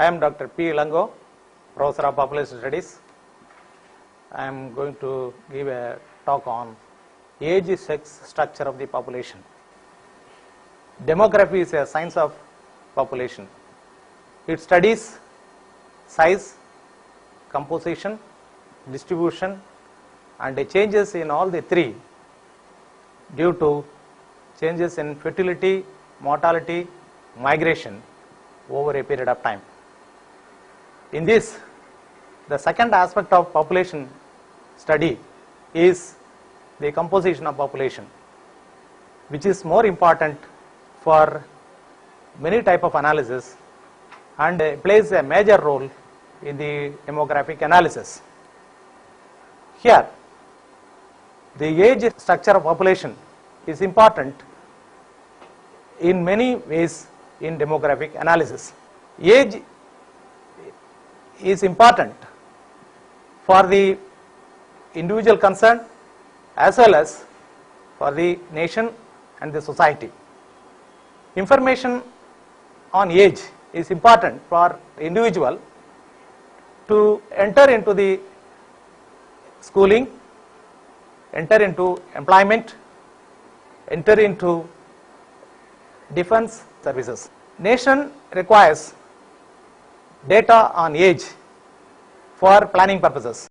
I am Dr. P. Ilango, Professor of Population Studies. I am going to give a talk on age, sex, structure of the population. Demography is a science of population. It studies size, composition, distribution, and the changes in all the three due to changes in fertility, mortality, migration over a period of time. In this, the second aspect of population study is the composition of population, which is more important for many type of analysis and plays a major role in the demographic analysis. Here, the age structure of population is important in many ways in demographic analysis. Age is important for the individual concerned as well as for the nation and the society. Information on age is important for individual to enter into the schooling, enter into employment, enter into defense services. Nation requires data on age for planning purposes,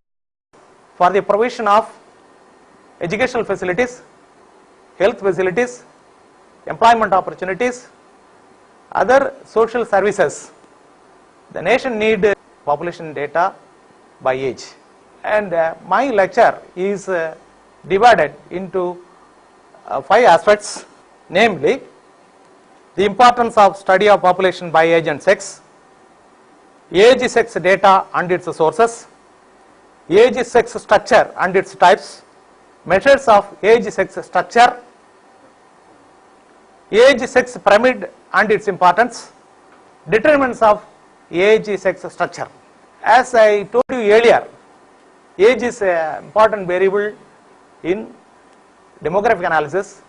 for the provision of educational facilities, health facilities, employment opportunities, other social services. The nation needs population data by age. And my lecture is divided into 5 aspects, namely the importance of study of population by age and sex, age sex data and its sources, age sex structure and its types, measures of age sex structure, age sex pyramid and its importance, determinants of age sex structure. As I told you earlier, age is an important variable in demographic analysis,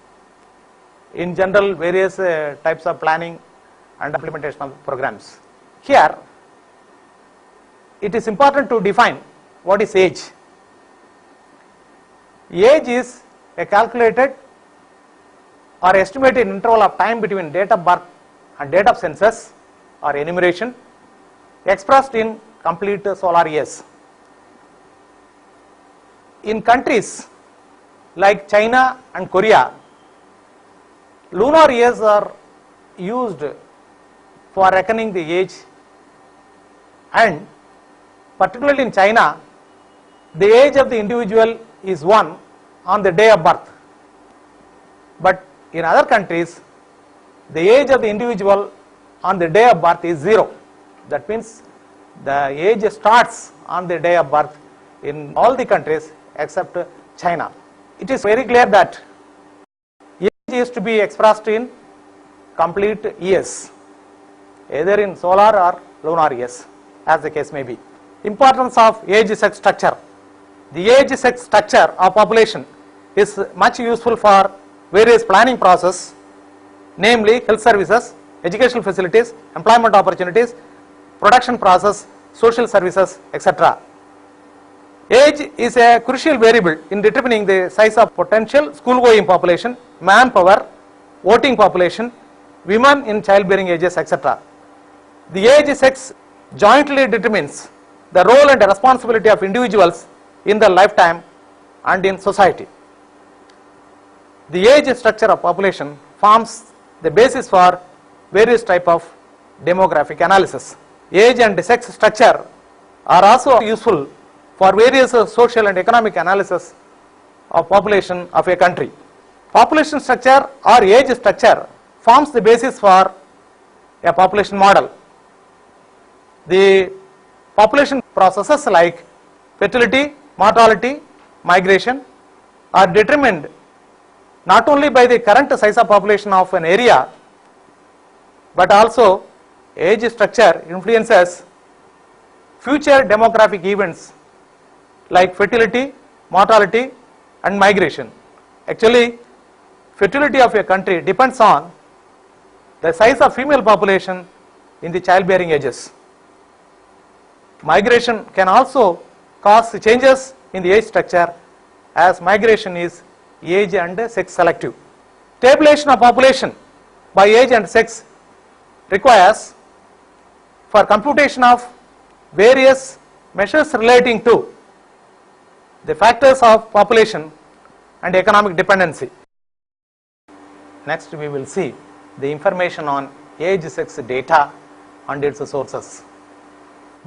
in general various types of planning and implementation of programs. Here, it is important to define what is age. Age is a calculated or estimated interval of time between date of birth and date of census or enumeration expressed in complete solar years. In countries like China and Korea, lunar years are used for reckoning the age, and particularly in China, the age of the individual is 1 on the day of birth. But in other countries, the age of the individual on the day of birth is 0. That means the age starts on the day of birth in all the countries except China. It is very clear that age is to be expressed in complete years, either in solar or lunar years, as the case may be. Importance of age sex structure. The age sex structure of population is much useful for various planning process, namely health services, educational facilities, employment opportunities, production process, social services, etc. Age is a crucial variable in determining the size of potential school-going population, manpower, voting population, women in childbearing ages, etc. The age sex jointly determines the role and responsibility of individuals in their lifetime and in society. The age structure of population forms the basis for various type of demographic analysis. Age and sex structure are also useful for various social and economic analysis of population of a country. Population structure or age structure forms the basis for a population model. The population processes like fertility, mortality, migration are determined not only by the current size of population of an area, but also age structure influences future demographic events like fertility, mortality and migration. Actually, fertility of a country depends on the size of female population in the childbearing ages. Migration can also cause changes in the age structure, as migration is age and sex selective. Tabulation of population by age and sex requires for computation of various measures relating to the factors of population and economic dependency. Next we will see the information on age sex data and its sources.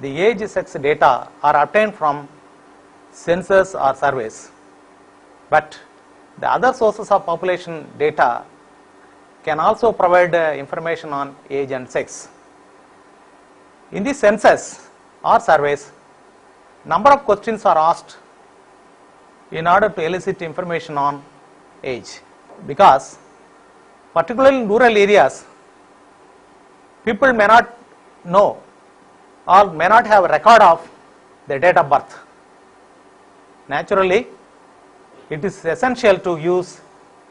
The age sex data are obtained from census or surveys, but the other sources of population data can also provide information on age and sex. In the census or surveys, number of questions are asked in order to elicit information on age, because particularly in rural areas, people may not know or may not have a record of their date of birth. Naturally, it is essential to use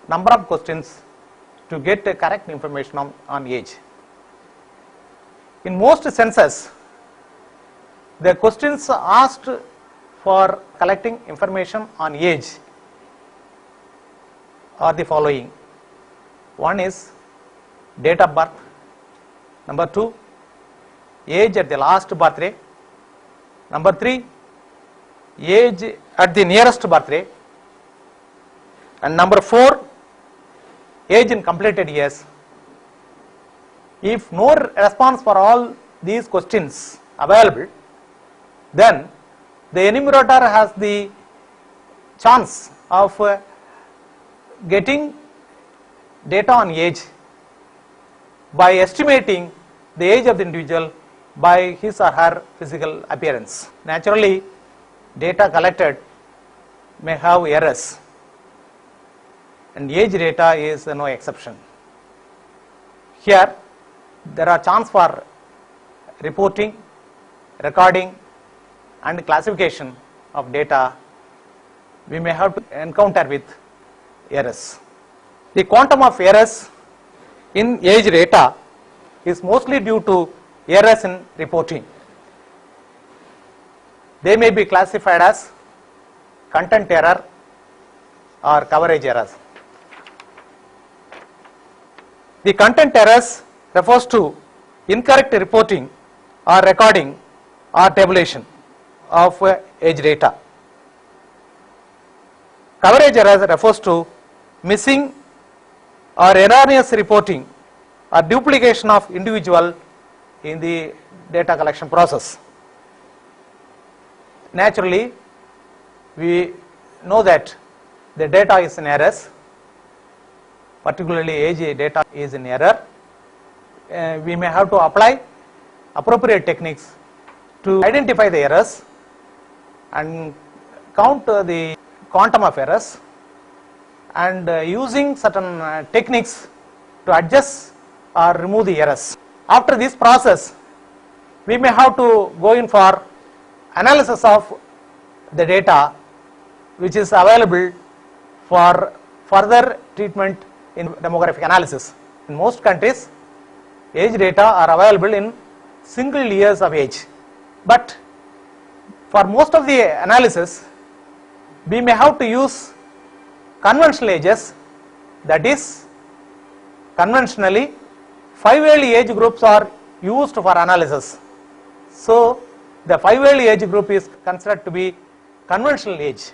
number of questions to get correct information on age. In most census, the questions asked for collecting information on age are the following. One is date of birth. Number 2, age at the last birthday. Number 3, age at the nearest birthday. And number 4, age in completed years. If no response for all these questions available, then the enumerator has the chance of getting data on age by estimating the age of the individual by his or her physical appearance. Naturally, data collected may have errors, and age data is no exception. Here, there are chance for reporting, recording, and classification of data. We may have to encounter with errors. The quantum of errors in age data is mostly due to errors in reporting. They may be classified as content error or coverage errors. The content errors refers to incorrect reporting or recording or tabulation of age data. Coverage errors refers to missing or erroneous reporting or duplication of individual in the data collection process. Naturally, we know that the data is in errors, particularly age data is in error. We may have to apply appropriate techniques to identify the errors and count the quantum of errors, and using certain techniques to adjust or remove the errors. After this process, we may have to go in for analysis of the data which is available for further treatment in demographic analysis. In most countries, age data are available in single years of age, but for most of the analysis, we may have to use conventional ages. That is, conventionally 5 yearly age groups are used for analysis. So the 5 yearly age group is considered to be conventional age.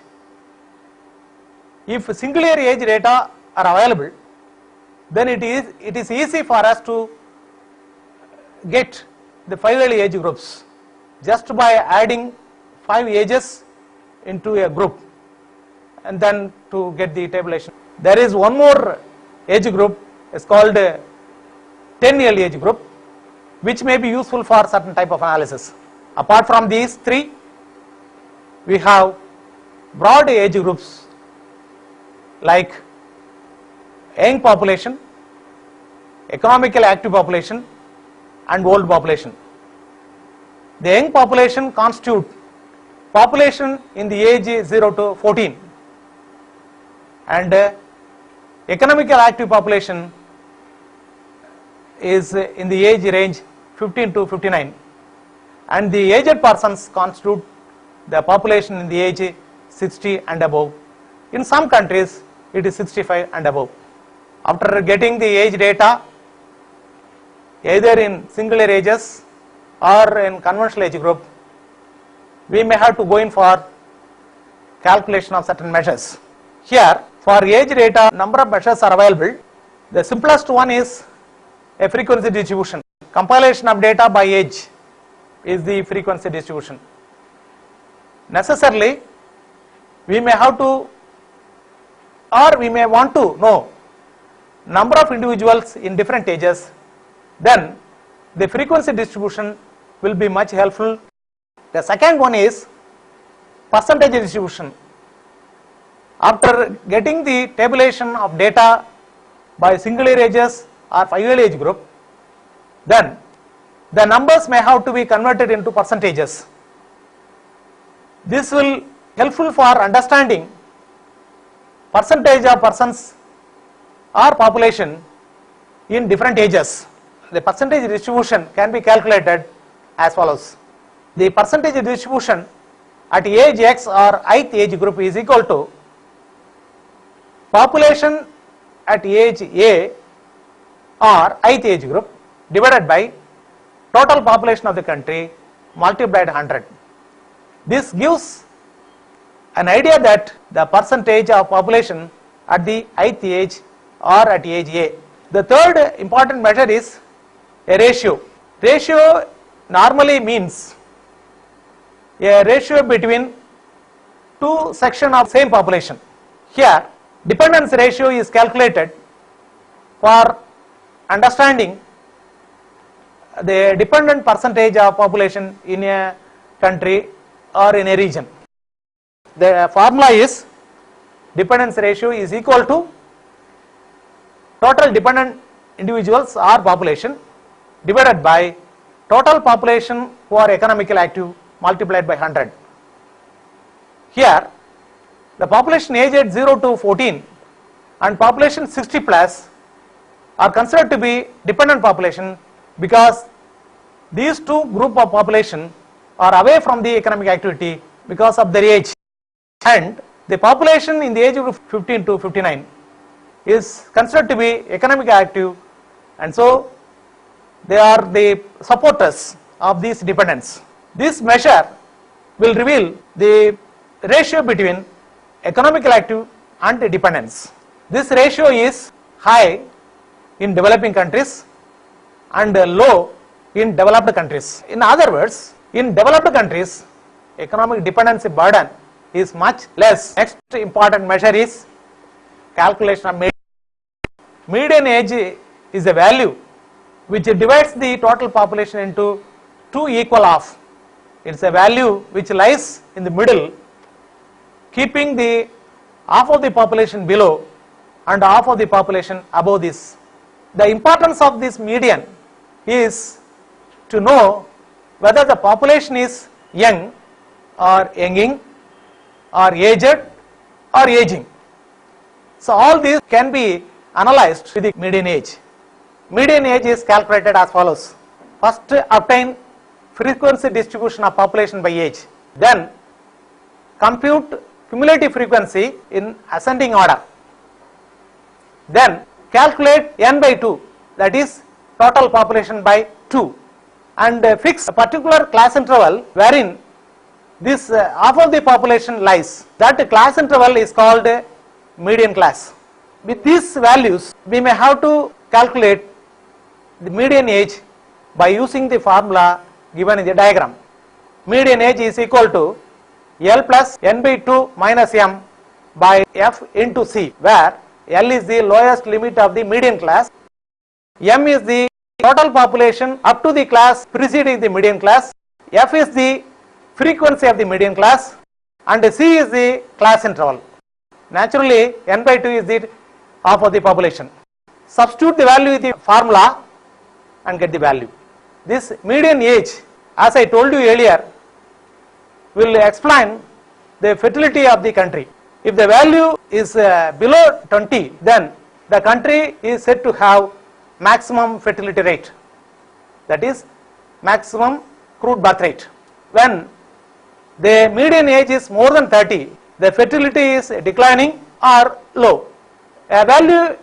If single year age data are available, then it is easy for us to get the 5 yearly age groups just by adding 5 ages into a group and then to get the tabulation. There is one more age group, is called 10 yearly age group, which may be useful for certain type of analysis. Apart from these three, we have broad age groups like young population, economically active population, and old population. The young population constitute population in the age 0 to 14, and economically active population is in the age range 15 to 59, and the aged persons constitute the population in the age 60 and above. In some countries it is 65 and above. After getting the age data either in singular ages or in conventional age group, we may have to go in for calculation of certain measures. Here for age data number of measures are available. The simplest one is a frequency distribution. Compilation of data by age is the frequency distribution. Necessarily we may have to, or we may want to know number of individuals in different ages, then the frequency distribution will be much helpful. The second one is percentage distribution. After getting the tabulation of data by singular ages or 5-year age group, then the numbers may have to be converted into percentages. This will helpful for understanding percentage of persons or population in different ages. The percentage distribution can be calculated as follows. The percentage distribution at age X or ith age group is equal to population at age A or ith age group divided by total population of the country multiplied 100. This gives an idea that the percentage of population at the ith age or at age A. The third important measure is a ratio. Ratio normally means a ratio between two sections of same population. Here dependence ratio is calculated for understanding the dependent percentage of population in a country or in a region. The formula is dependence ratio is equal to total dependent individuals or population divided by total population who are economically active multiplied by 100. Here the population aged 0 to 14 and population 60 plus are considered to be dependent population because these two group of population are away from the economic activity because of their age, and the population in the age group 15 to 59 is considered to be economically active, and so they are the supporters of these dependents. This measure will reveal the ratio between economically active and dependents. This ratio is high in developing countries and low in developed countries. In other words, in developed countries economic dependency burden is much less. Next important measure is calculation of median age is a value which divides the total population into two equal half. It is a value which lies in the middle, keeping the half of the population below and half of the population above this. The importance of this median is to know whether the population is young or younging or aged or aging. So all these can be analyzed with the median age. Median age is calculated as follows. First obtain frequency distribution of population by age, then compute cumulative frequency in ascending order, then calculate n by 2, that is total population by 2, and fix a particular class interval wherein this half of the population lies. That class interval is called median class. With these values we may have to calculate the median age by using the formula given in the diagram. Median age is equal to L plus n by 2 minus m by f into c, where L is the lowest limit of the median class, m is the total population up to the class preceding the median class, f is the frequency of the median class, and c is the class interval. Naturally n by 2 is the half of the population. Substitute the value in the formula and get the value. This median age, as I told you earlier, will explain the fertility of the country. If the value is below 20, then the country is said to have maximum fertility rate, that is maximum crude birth rate. When the median age is more than 30, the fertility is declining or low. A value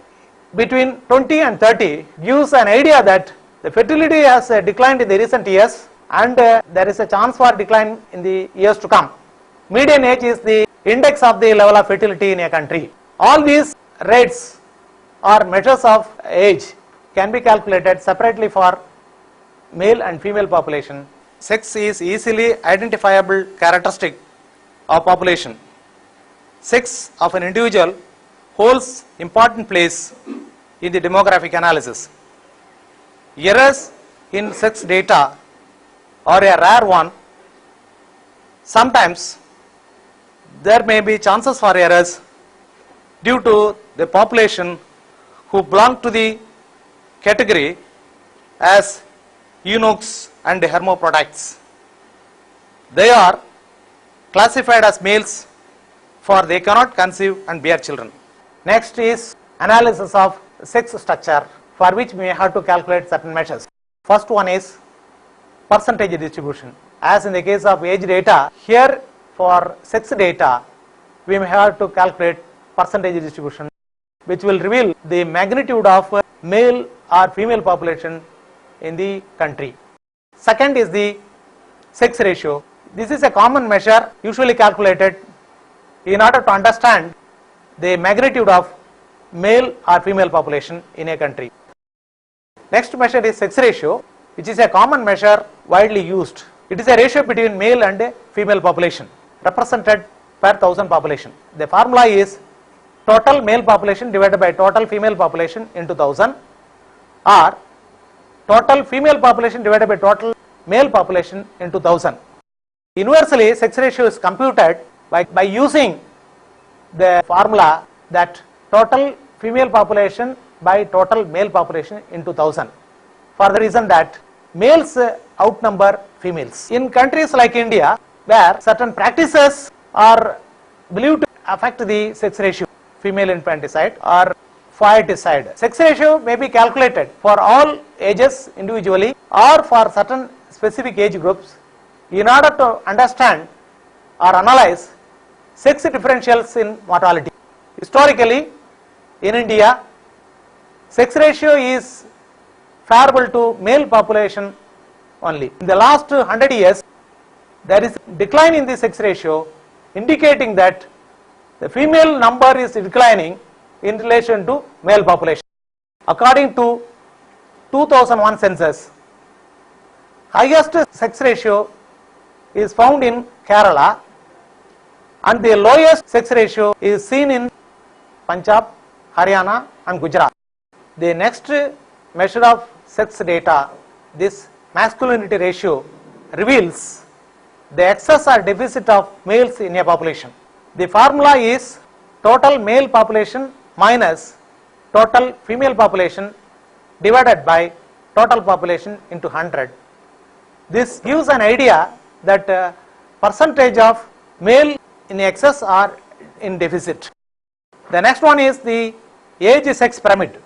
between 20 and 30 gives an idea that the fertility has declined in the recent years, and there is a chance for decline in the years to come. Median age is the index of the level of fertility in a country. All these rates or measures of age can be calculated separately for male and female population. Sex is easily identifiable characteristic of population. Sex of an individual holds important place in the demographic analysis. Errors in sex data are a rare one. Sometimes there may be chances for errors due to the population who belong to the category as eunuchs and hermaphrodites. They are classified as males, for they cannot conceive and bear children. Next is analysis of sex structure, for which we have to calculate certain measures. First one is percentage distribution. As in the case of age data, here for sex data we may have to calculate percentage distribution, which will reveal the magnitude of male or female population in the country. Second is the sex ratio. This is a common measure usually calculated in order to understand the magnitude of male or female population in a country. Next measure is sex ratio, which is a common measure widely used. It is a ratio between male and female population represented per 1000 population. The formula is total male population divided by total female population into 1000, or total female population divided by total male population into 1000. Universally, sex ratio is computed by using the formula that total female population by total male population into 1000, for the reason that males outnumber females. In countries like India, where certain practices are believed to affect the sex ratio, female infanticide or foeticide, sex ratio may be calculated for all ages individually or for certain specific age groups in order to understand or analyze sex differentials in mortality. Historically, in India, sex ratio is favorable to male population only. In the last 100 years, there is decline in the sex ratio, indicating that the female number is declining in relation to male population. According to 2001 census, highest sex ratio is found in Kerala, and the lowest sex ratio is seen in Punjab, Haryana and Gujarat. The next measure of sex data, this masculinity ratio, reveals the excess or deficit of males in a population. The formula is total male population minus total female population divided by total population into 100. This gives an idea that percentage of male in excess or in deficit. The next one is the age sex pyramid.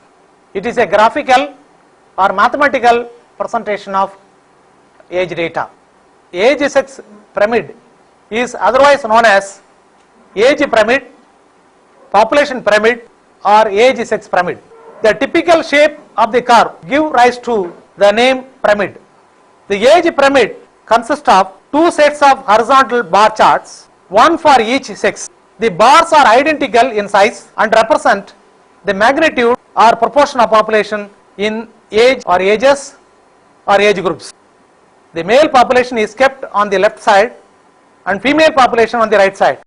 It is a graphical or mathematical presentation of age data. Age sex pyramid is otherwise known as age pyramid, population pyramid or age sex pyramid. The typical shape of the curve give rise to the name pyramid. The age pyramid consists of two sets of horizontal bar charts, one for each sex. The bars are identical in size and represent the magnitude or proportion of population in age or ages or age groups. The male population is kept on the left side and female population on the right side.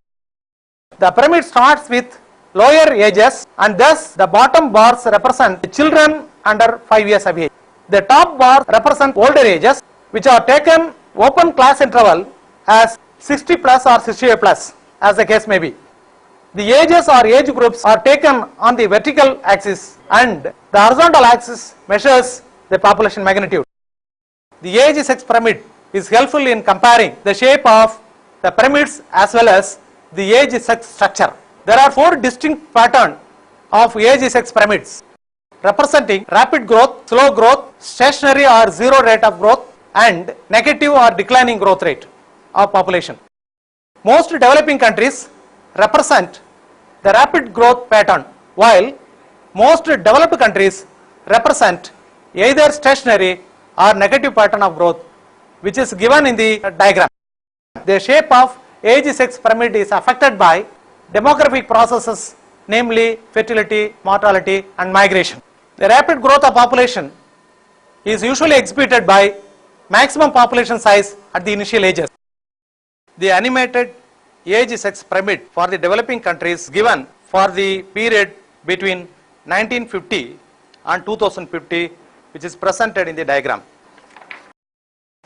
The pyramid starts with lower ages, and thus the bottom bars represent the children under 5 years of age. The top bars represent older ages, which are taken open class interval as 60 plus or 68 plus, as the case may be. The ages or age groups are taken on the vertical axis, and the horizontal axis measures the population magnitude. The age sex pyramid is helpful in comparing the shape of the pyramids as well as the age sex structure. There are 4 distinct patterns of age sex pyramids representing rapid growth, slow growth, stationary or zero rate of growth, and negative or declining growth rate of population. Most developing countries represent the rapid growth pattern, while most developed countries represent either stationary or negative pattern of growth, which is given in the diagram. The shape of age-sex pyramid is affected by demographic processes, namely fertility, mortality and migration. The rapid growth of population is usually exhibited by maximum population size at the initial ages. The animated age-sex pyramid for the developing countries given for the period between 1950 and 2050, which is presented in the diagram.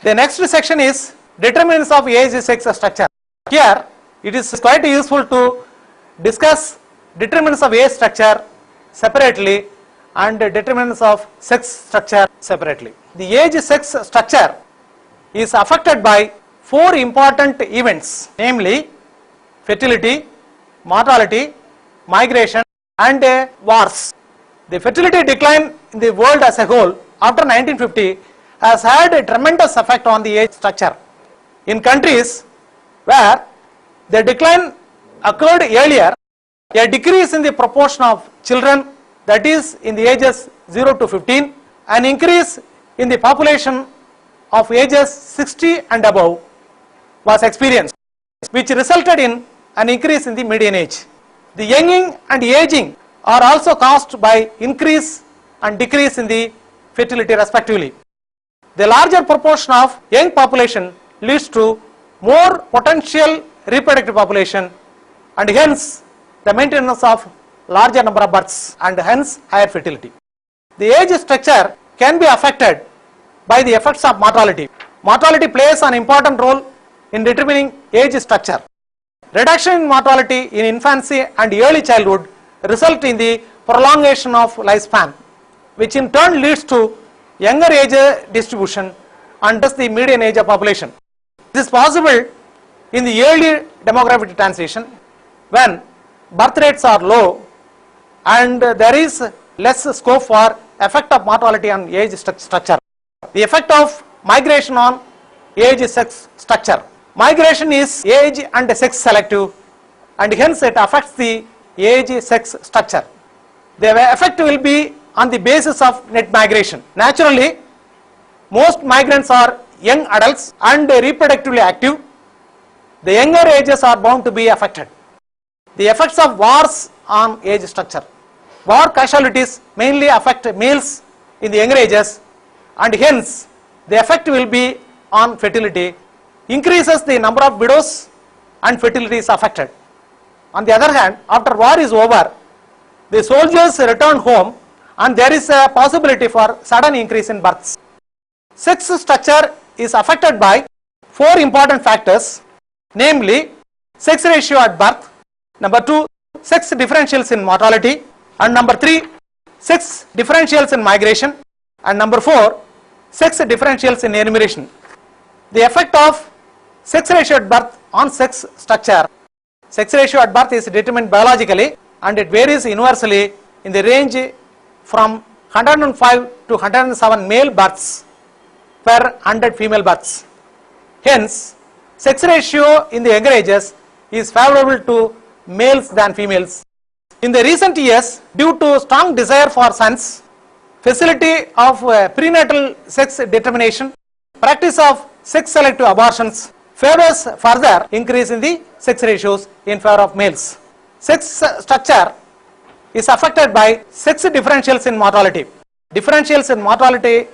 The next section is determinants of age-sex structure. Here it is quite useful to discuss determinants of age structure separately and determinants of sex structure separately. The age-sex structure is affected by four important events, namely fertility, mortality, migration and wars. The fertility decline in the world as a whole after 1950 has had a tremendous effect on the age structure. In countries where the decline occurred earlier, a decrease in the proportion of children, that is in the ages 0 to 15, an increase in the population of ages 60 and above was experienced, which resulted in an increase in the median age. The younging and aging are also caused by increase and decrease in the fertility respectively. The larger proportion of young population leads to more potential reproductive population and hence the maintenance of larger number of births and hence higher fertility. The age structure can be affected by the effects of mortality. Mortality plays an important role in determining age structure. Reduction in mortality in infancy and early childhood result in the prolongation of lifespan, which in turn leads to younger age distribution and thus the median age of population. This is possible in the early demographic transition when birth rates are low and there is less scope for effect of mortality on age structure. The effect of migration on age sex structure. Migration is age and sex selective and hence it affects the age sex structure. The effect will be on the basis of net migration. Naturally, most migrants are young adults and reproductively active. The younger ages are bound to be affected. The effects of wars on age structure. War casualties mainly affect males in the younger ages and hence the effect will be on fertility. Increases the number of widows and fertility is affected. On the other hand, after war is over, the soldiers return home and there is a possibility for sudden increase in births. Sex structure is affected by four important factors, namely sex ratio at birth, number 2 sex differentials in mortality, and number 3 sex differentials in migration, and number 4 sex differentials in enumeration. The effect of sex ratio at birth on sex structure. Sex ratio at birth is determined biologically and it varies universally in the range from 105 to 107 male births per 100 female births. Hence, sex ratio in the younger ages is favorable to males than females. In the recent years, due to strong desire for sons, facility of prenatal sex determination, practice of sex selective abortions favors further increase in the sex ratios in favor of males. Sex structure is affected by sex differentials in mortality. Differentials in mortality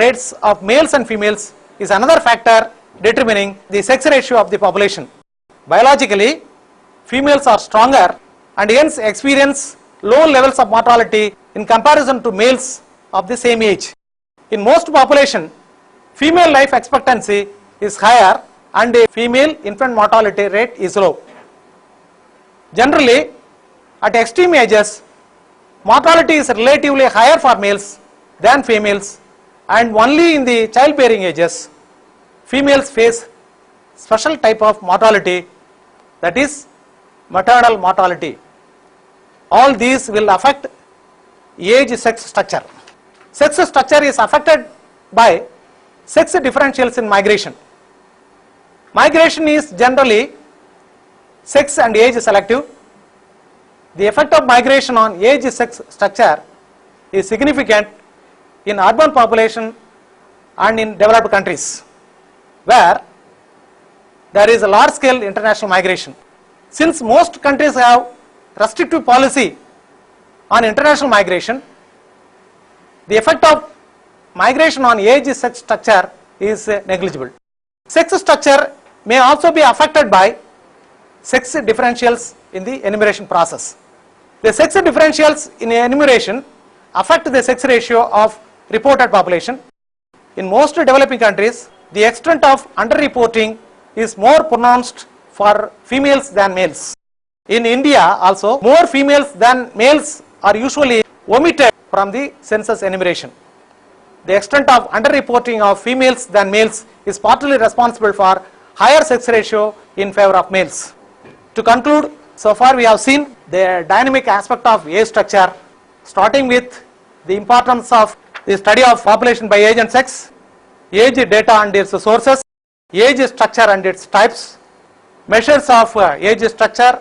rates of males and females is another factor determining the sex ratio of the population. Biologically, females are stronger and hence experience low levels of mortality in comparison to males of the same age. In most population, female life expectancy is higher and a female infant mortality rate is low. Generally, at extreme ages, mortality is relatively higher for males than females, and only in the childbearing ages, females face special type of mortality, that is maternal mortality. All these will affect age sex structure. Sex structure is affected by Sex differentials in migration. Migration is generally sex and age selective. The effect of migration on age sex structure is significant in urban population and in developed countries where there is a large scale international migration. Since most countries have restrictive policy on international migration, the effect of migration on age sex structure is negligible. Sex structure may also be affected by sex differentials in the enumeration process. The sex differentials in enumeration affect the sex ratio of reported population. In most developing countries, the extent of underreporting is more pronounced for females than males. In India also, more females than males are usually omitted from the census enumeration. The extent of underreporting of females than males is partly responsible for higher sex ratio in favor of males. To conclude, so far we have seen the dynamic aspect of age structure, starting with the importance of the study of population by age and sex, age data and its sources, age structure and its types, measures of age structure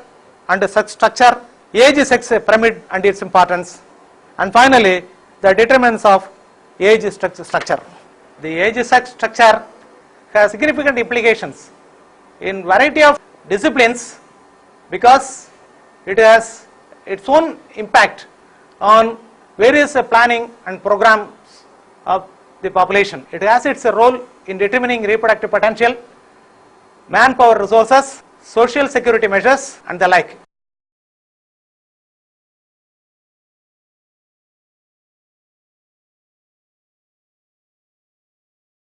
and sex structure, age sex pyramid and its importance, and finally the determinants of age structure. The age sex structure has significant implications in variety of disciplines because it has its own impact on various planning and programs of the population. It has its role in determining reproductive potential, manpower resources, social security measures and the like.